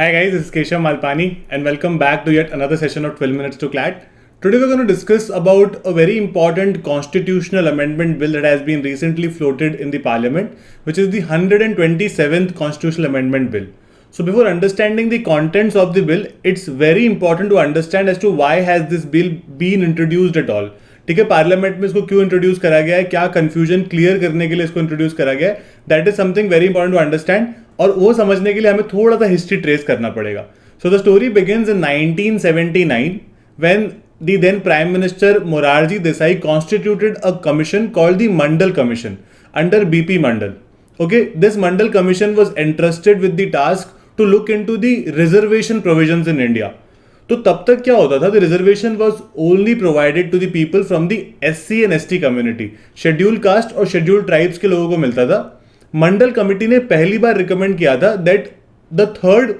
Hi guys, this is Keshav Malpani and welcome back to yet another session of 12 Minutes to CLAT. Today we're going to discuss about a very important constitutional amendment bill that has been recently floated in the parliament, which is the 127th constitutional amendment bill. So before understanding the contents of the bill, it's very important to understand as to why has this bill been introduced at all. ठीक है, parliament में इसको क्यों introduce करा गया है, क्या confusion clear करने के लिए इसको इंट्रोड्यूस करा गया है, that is something very important to understand. और वो समझने के लिए हमें थोड़ा सा हिस्ट्री ट्रेस करना पड़ेगा. So the story begins in 1979 when the then Prime Minister Morarji Desai constituted a commission called the Mandal Commission under BP Mandal. Okay, this Mandal Commission was entrusted with the task to look into the reservation provisions in India. तो तब तक क्या होता था, the reservation was only provided to the people from the SC and ST community, scheduled caste और scheduled tribes के लोगों को मिलता था. मंडल कमिटी ने पहली बार रिकमेंड किया था that the third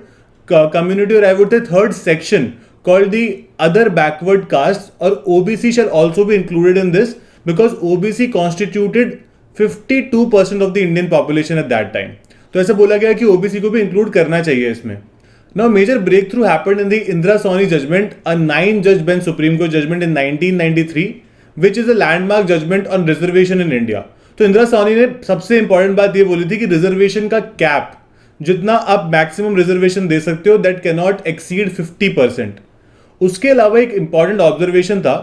community or I would say third section called the other backward castes or OBC shall also be included in this because OBC constituted 52% of the Indian population at that time. तो ऐसा बोला गया कि OBC को भी include करना चाहिए इसमें. Now major breakthrough happened in the Indira Sawhney judgment, a 9-judge bench Supreme Court judgment in 1993, which is a landmark judgment on reservation in India. तो इंदिरा सोनी ने सबसे इंपॉर्टेंट बात ये बोली थी कि रिजर्वेशन का कैप, जितना आप मैक्सिमम रिजर्वेशन दे सकते हो, दैट कैन नॉट एक्सीड 50%. उसके अलावा एक इंपॉर्टेंट ऑब्जर्वेशन था,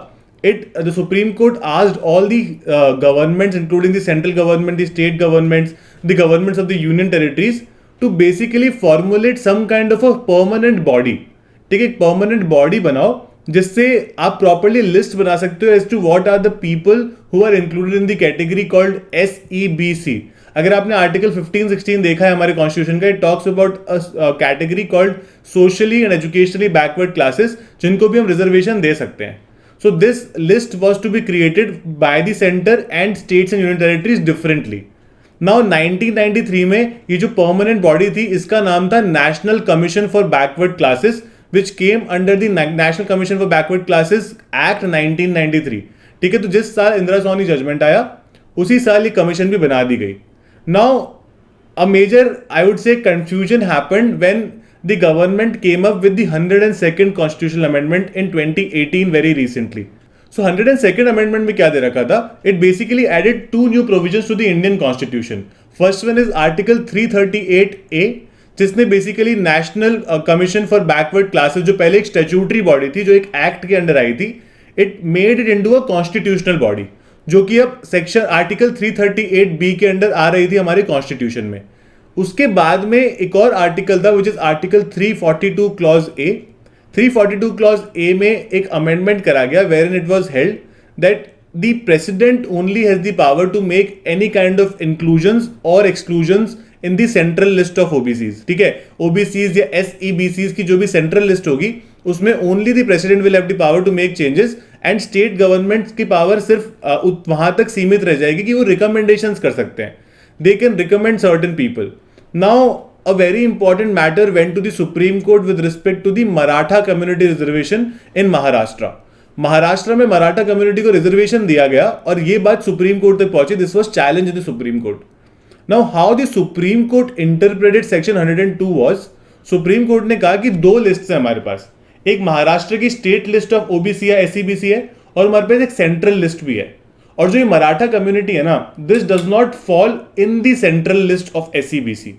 the Supreme Court asked all the governments including the central government, the state governments, the governments of the union territories to basically formulate some kind of a permanent body. ठीक है, एक permanent body बनाओ जिससे आप properly list बना सकते हो as to what are the people who are included in the category called SEBC. अगर आपने आर्टिकल 15-16 देखा है हमारे कॉन्स्टिट्यूशन का, it talks about category called socially and educationally backward classes, जिनको भी हम रिजर्वेशन दे सकते हैं. So this list was to be created by the centre and states and union territories differently. Now 1993 में ये जो परमानेंट बॉडी थी, इसका नाम था national commission for backward classes, which came under the National Commission for Backward Classes Act 1993. ठीक है, तो जिस साल इंदिरा सोनी जजमेंट आया उसी साल ये कमीशन भी बना दी गई. Now a major I would say confusion happened when the government came up with the 102nd constitutional amendment in 2018 very recently. So 102nd amendment में क्या दे रखा था, it basically added 2 new provisions to the Indian constitution. First one is article 338A, जिसने basically national commission for backward classes, जो पहले एक statutory body थी जो एक एक्ट के अंडर आई थी, it made it into a constitutional body, जो कि अब सेक्शन आर्टिकल 338B के अंडर आ रही थी हमारे कॉन्स्टिट्यूशन में. उसके बाद में एक और आर्टिकल था which is article 342 clause A. 342 clause A में एक अमेंडमेंट करा गया where it was held that the president only has the power to make any kind of inclusions और exclusions in the central list of OBCs. ठीक है, OBCs या SEBCs की जो भी सेंट्रल लिस्ट होगी उसमें only the president will have the power to make changes and state government की पावर सिर्फ वहां तक सीमित रह जाएगी कि वो रिकमेंडेशंस कर सकते हैं. They can recommend certain people. Now a very important matter went to the Supreme Court with respect to the Maratha community reservation in Maharashtra. Maharashtra में मराठा कम्युनिटी को रिजर्वेशन दिया गया और ये बात सुप्रीम कोर्ट तक पहुंची. This was challenge in the Supreme court. Now, how the Supreme Court interpreted Section 102 was, Supreme Court ने कहा कि 2 लिस्ट है हमारे पास, एक महाराष्ट्र की स्टेट लिस्ट ऑफ OBC या SEBC है और हमारे पास एक सेंट्रल लिस्ट भी है. और जो ये मराठा कम्युनिटी है ना, this does not fall in the central list of SEBC.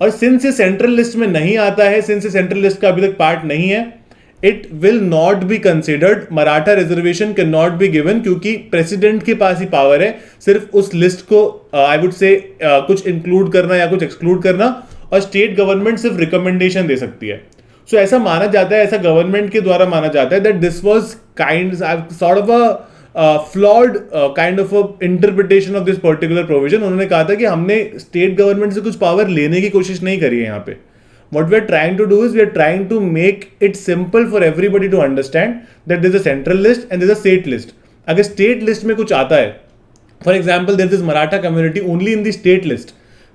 और सिंस ये सेंट्रल लिस्ट में नहीं आता है, सिंस ये सेंट्रल लिस्ट का अभी तक पार्ट नहीं है, it will not be considered. Maratha reservation can not be given क्योंकि प्रेसिडेंट के पास ही पावर है सिर्फ उस लिस्ट को आई वुड से कुछ इंक्लूड करना या कुछ एक्सक्लूड करना, और स्टेट गवर्नमेंट सिर्फ रिकमेंडेशन दे सकती है. सो ऐसा माना जाता है, ऐसा गवर्नमेंट के द्वारा माना जाता है that this was kind sort of a flawed kind of a interpretation of this particular provision. उन्होंने कहा था कि हमने स्टेट गवर्नमेंट से कुछ पावर लेने की कोशिश नहीं करी है यहाँ पे. What we are trying to do is we are trying to make it simple for everybody to understand that there is a central list and there is a state list. अगर state list में कुछ आता है, for example there is Maratha community only in the state list,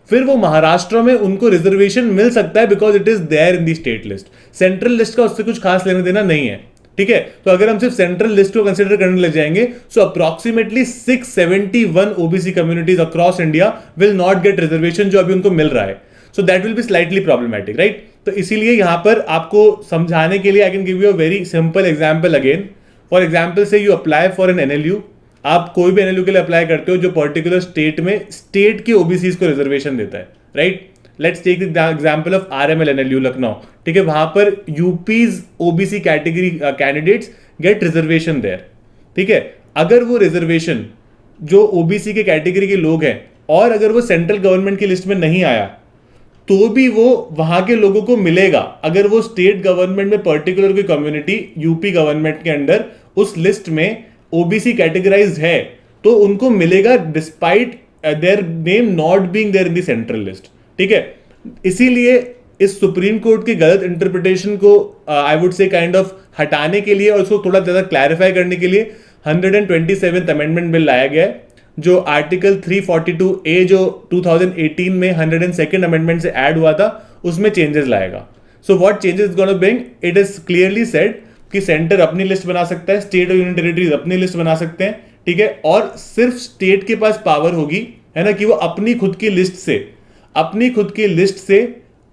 फिर वो महाराष्ट्र में उनको reservation मिल सकता है because it is there in the state list. Central list का उससे कुछ खास लेना देना नहीं है. ठीक है, तो अगर हम सिर्फ सेंट्रल लिस्ट को कंसिडर करने लग जाएंगे, सो approximately 671 OBC communities across India will not get reservation जो अभी उनको मिल रहा है. So that will be slightly problematic, right? तो इसीलिए यहाँ पर आपको समझाने के लिए I can give you a very simple example again. For example say you apply for an NLU. आप कोई भी एनएलयू के लिए अप्लाई करते हो जो पर्टिकुलर स्टेट में स्टेट के ओबीसीज को रिजर्वेशन देता है, right. Let's take the example of RML NLU Lucknow. ठीक है, वहां पर UP's OBC category candidates get reservation there. ठीक है, अगर वो रिजर्वेशन जो ओबीसी के कैटेगरी के लोग हैं और अगर वो सेंट्रल गवर्नमेंट की लिस्ट में नहीं आया तो भी वो वहां के लोगों को मिलेगा. अगर वो स्टेट गवर्नमेंट में पर्टिकुलर कोई कम्युनिटी यूपी गवर्नमेंट के अंडर उस लिस्ट में ओबीसी कैटेगराइज्ड है तो उनको मिलेगा despite their name not being there in the central list. ठीक है, इसीलिए इस सुप्रीम कोर्ट की गलत इंटरप्रिटेशन को आई वुड से काइंड ऑफ हटाने के लिए और उसको थोड़ा ज्यादा क्लैरिफाई करने के लिए 127th अमेंडमेंट बिल लाया गया है, जो आर्टिकल 342A जो 2018 में 102nd अमेंडमेंट से ऐड हुआ था उसमें चेंजेस लाएगा. So what changes is gonna bring, it is clearly said कि सेंटर अपनी लिस्ट बना सकता है, स्टेट और यूनियन टेरिटरीज अपनी लिस्ट बना सकते हैं. ठीक है, और सिर्फ स्टेट के पास पावर होगी, है ना, कि वो अपनी खुद की लिस्ट से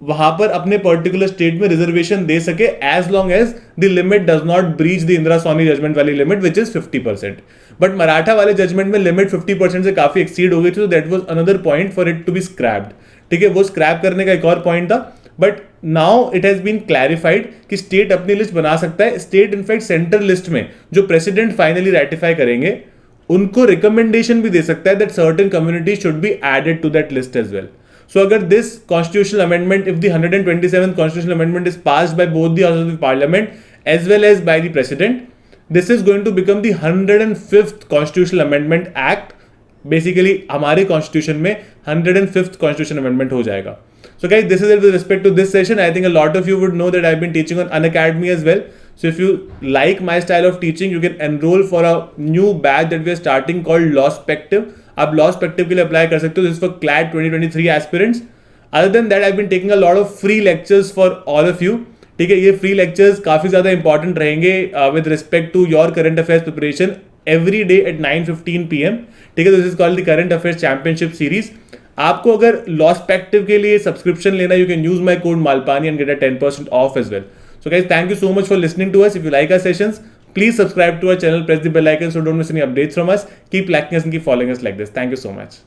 वहां पर अपने पर्टिकुलर स्टेट में रिजर्वेशन दे सके as long as the limit does not breach the Indira Sawhney judgement वाली limit which is 50%. But Maratha वाले जजमेंट में लिमिट 50% से काफी एक्सीड हो गई थी, तो that was another point for it to be scrapped. ठीक है, वो स्क्रैप करने का एक और पॉइंट था. But now it has been clarified कि स्टेट अपनी लिस्ट बना सकता है. स्टेट इनफैक्ट सेंट्रल लिस्ट में जो प्रेसिडेंट फाइनली रेटिफाई करेंगे उनको रिकमेंडेशन भी दे सकता है that certain community should be added to that list as well. So agar this constitutional amendment, if the 127th constitutional amendment is passed by both the houses of the parliament as well as by the president, this is going to become the 105th constitutional amendment act. Basically हमारे constitution में 105th constitutional amendment हो जाएगा. So guys, this is it with respect to this session. I think a lot of you would know that I've been teaching on Unacademy as well. So if you like my style of teaching, you can enroll for a new batch that we are starting called Lawspective. आप लॉस्पेक्टिव के लिए apply कर सकते हो. This for CLAT 2023 aspirants. Other than that I been taking a lot of free lectures for all of you. ठीक है, ये free lectures काफी ज्यादा इंपॉर्टेंट रहेंगे with respect to your current affairs preparation every day at 9:15 PM. ठीक है, this is called the current affairs championship series. आपको अगर लॉस्पेक्टिव के लिए सब्सक्रिप्शन लेना, you can use my code Malpani and get a 10% off as well. So guys, thank you so much for listening to us. If you like our sessions, please subscribe to our channel, press the bell icon so don't miss any updates from us. Keep liking us and keep following us like this. Thank you so much.